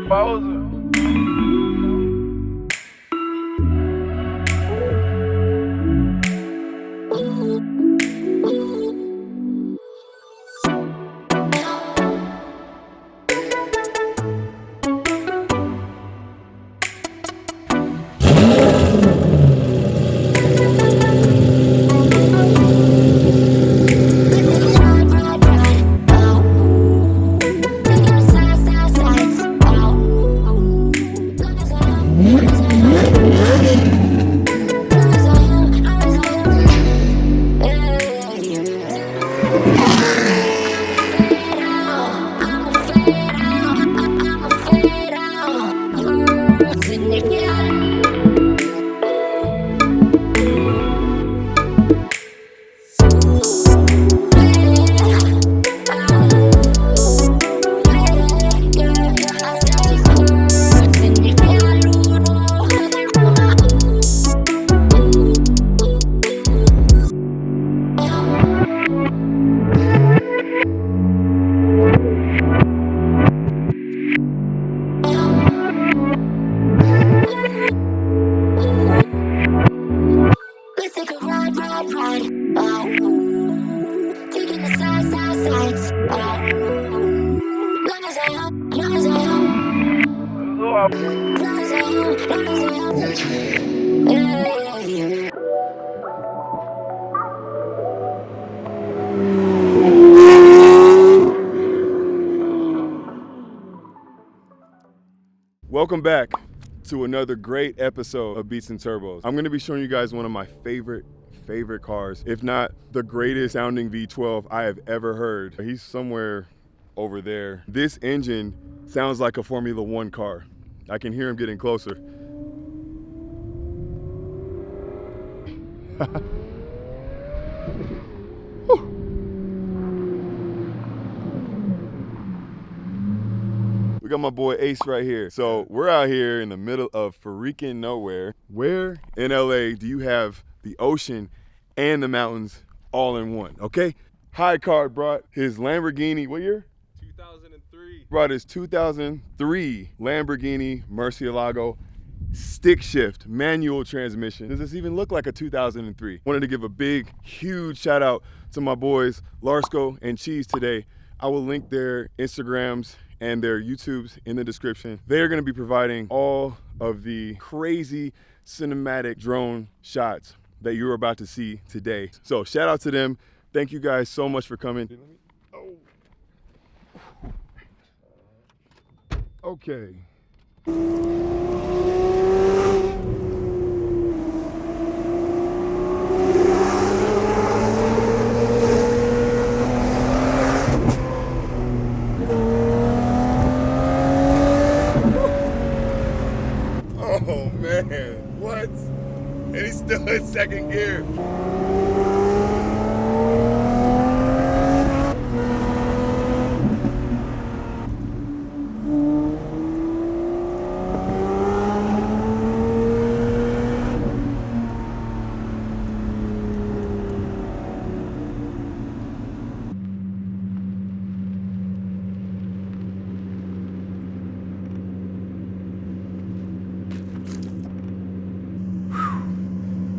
Bowser. Welcome back to another great episode of Beats and Turbos. I'm gonna be showing you guys one of my favorite cars, if not the greatest sounding V12 I have ever heard. He's somewhere over there. This engine sounds like a Formula One car. I can hear him getting closer. We got my boy Ace right here. So we're out here in the middle of freaking nowhere. Where in LA do you have the ocean and the mountains all in one, okay? High Card brought his Lamborghini, what year? 2003. Brought his 2003 Lamborghini Murciélago stick shift manual transmission. Does this even look like a 2003? Wanted to give a big, huge shout out to my boys Larsco and Cheese today. I will link their Instagrams and their YouTubes in the description. They're gonna be providing all of the crazy cinematic drone shots that you're about to see today. So shout out to them. Thank you guys so much for coming. Okay. Oh man, what? And he's still in second gear.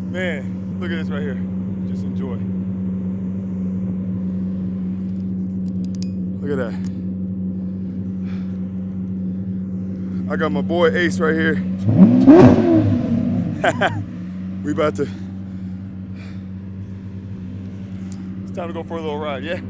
Man, look at this right here. Just enjoy. Look at that. I got my boy Ace right here. We about to, it's time to go for a little ride, yeah?